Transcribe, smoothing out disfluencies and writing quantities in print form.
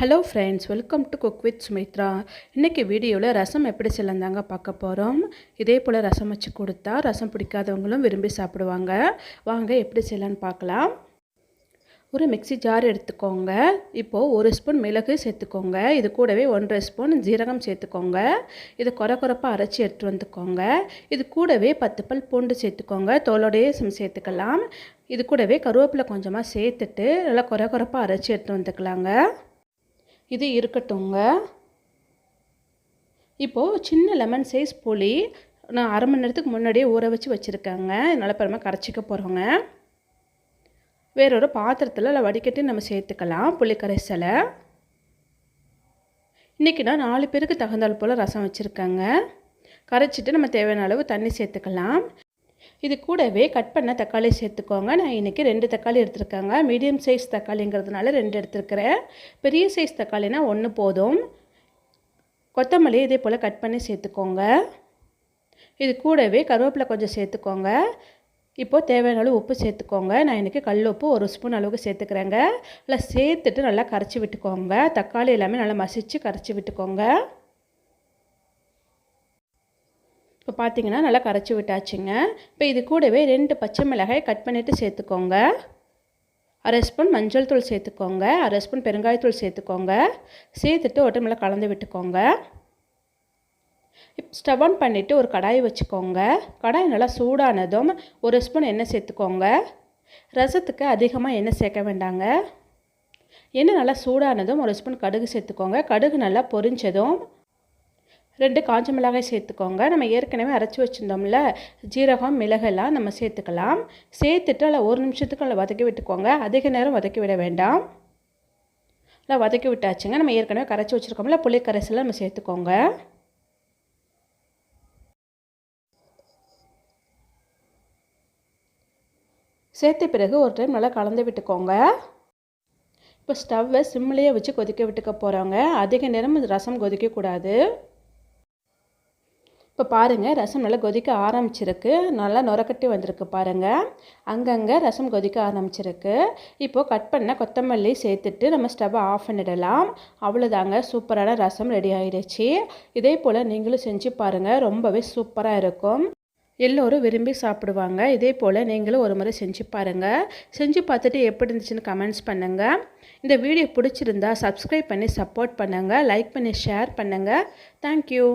Hello friends, welcome to cook with Sumitra. இன்றைக்கி வீடியோவில் ரசம் எப்படி செய்யலாந்தாங்க பார்க்க போகிறோம். இதே போல் ரசம் வச்சு கொடுத்தா ரசம் பிடிக்காதவங்களும் விரும்பி சாப்பிடுவாங்க. வாங்க எப்படி செய்யலான்னு பார்க்கலாம். ஒரு மிக்ஸி ஜார் எடுத்துக்கோங்க. இப்போது 1 ஸ்பூன் மிளகு சேர்த்துக்கோங்க. இது கூடவே 1.5 ஸ்பூன் ஜீரகம் சேர்த்துக்கோங்க. இது கொரப்பாக அரைச்சி எடுத்து வந்துக்கோங்க. இது கூடவே 10 பல் பூண்டு சேர்த்துக்கோங்க. தோலோடையே சேர்த்துக்கலாம். இது கூடவே கருவேப்பிலை கொஞ்சமாக சேர்த்துட்டு நல்லா கொரப்பாக அரைச்சி எடுத்து வந்துக்கலாங்க. இது இருக்கட்டுங்க. இப்போது சின்ன லெமன் சைஸ் புளி நான் அரை மணி நேரத்துக்கு முன்னாடியே ஊற வச்சு வச்சுருக்கேங்க. நல்ல கரைச்சிக்க போகிறோங்க. வேறொரு பாத்திரத்தில் வடிகட்டி நம்ம சேர்த்துக்கலாம் புளி கரைசலை. இன்றைக்கி நான் 4 பேருக்கு தகுந்தால் போல் ரசம் வச்சுருக்கேங்க. கரைச்சிட்டு நம்ம தேவையான அளவு தண்ணி சேர்த்துக்கலாம். இது கூடவே கட் பண்ண தக்காளி சேர்த்துக்கோங்க. நான் இன்றைக்கி 2 தக்காளி எடுத்துருக்கேங்க. மீடியம் சைஸ் தக்காளிங்கிறதுனால 2 எடுத்துருக்கிறேன். பெரிய சைஸ் தக்காளினா 1 போதும். கொத்தமல்லி இதே போல் கட் பண்ணி சேர்த்துக்கோங்க. இது கூடவே கருவேப்பிலை கொஞ்சம் சேர்த்துக்கோங்க. இப்போது தேவையான அளவு உப்பு சேர்த்துக்கோங்க. நான் இன்றைக்கி கல் உப்பு 1 ஸ்பூன் அளவுக்கு சேர்த்துக்கிறேங்க. இல்லை சேர்த்துட்டு நல்லா கரைச்சி விட்டுக்கோங்க. தக்காளி எல்லாமே நல்லா மசித்து கரைச்சி விட்டுக்கோங்க. இப்போ பார்த்தீங்கன்னா நல்லா கரைச்சி விட்டாச்சுங்க. இப்போ இது கூடவே 2 பச்சை மிளகாய் கட் பண்ணிவிட்டு சேர்த்துக்கோங்க. 1/2 ஸ்பூன் மஞ்சள் தூள் சேர்த்துக்கோங்க. 1/2 ஸ்பூன் பெருங்காயத்தூள் சேர்த்துக்கோங்க. சேர்த்துட்டு ஒரு டைம் நல்லா கலந்து விட்டுக்கோங்க. இப்போ ஸ்டவ் ஆன் பண்ணிவிட்டு ஒரு கடாயை வச்சுக்கோங்க. கடாய் நல்லா சூடானதும் 1 ஸ்பூன் எண்ணெய் சேர்த்துக்கோங்க. ரசத்துக்கு அதிகமாக எண்ணெய் சேர்க்க வேண்டாங்க. எண்ணெய் நல்லா சூடானதும் 1 ஸ்பூன் கடுகு சேர்த்துக்கோங்க. கடுகு நல்லா பொரிஞ்சதும் 2 காஞ்ச மிளகாய் சேர்த்துக்கோங்க. நம்ம ஏற்கனவே அரைச்சி வச்சுருந்தோம்ல ஜீரகம் மிளகெல்லாம் நம்ம சேர்த்துக்கலாம். சேர்த்துட்டு அதில் 1 நிமிஷத்துக்கு நல்லா வதக்கி விட்டுக்கோங்க. அதிக நேரம் வதக்கி விட வேண்டாம். நல்லா வதக்கி விட்டாச்சுங்க. நம்ம ஏற்கனவே கரைச்சி வச்சுருக்கோம்ல புளி கரைசலை நம்ம சேர்த்துக்கோங்க. சேர்த்த பிறகு ஒரு டைம் நல்லா கலந்து விட்டுக்கோங்க. இப்போ ஸ்டவ்வை சிம்லேயே வச்சு கொதிக்க விட்டுக்க போகிறோங்க. அதிக நேரம் ரசம் கொதிக்கக்கூடாது. இப்போ பாருங்கள் ரசம் நல்லா கொதிக்க ஆரம்பிச்சிருக்கு. நல்லா நுரக்கட்டி வந்திருக்கு பாருங்கள். அங்கங்கே ரசம் கொதிக்க ஆரம்பிச்சிருக்கு. இப்போது கட் பண்ண கொத்தமல்லி சேர்த்துட்டு நம்ம ஸ்டவ்வை ஆஃப் பண்ணிடலாம். அவ்வளோதாங்க, சூப்பரான ரசம் ரெடி ஆகிடுச்சு. இதே போல் நீங்களும் செஞ்சு பாருங்கள். ரொம்பவே சூப்பராக இருக்கும். எல்லோரும் விரும்பி சாப்பிடுவாங்க. இதே போல் நீங்களும் ஒரு முறை செஞ்சு பாருங்கள். செஞ்சு பார்த்துட்டு எப்படி இருந்துச்சுன்னு கமெண்ட்ஸ் பண்ணுங்கள். இந்த வீடியோ பிடிச்சிருந்தா சப்ஸ்கிரைப் பண்ணி சப்போர்ட் பண்ணுங்கள். லைக் பண்ணி ஷேர் பண்ணுங்கள். தேங்க்யூ.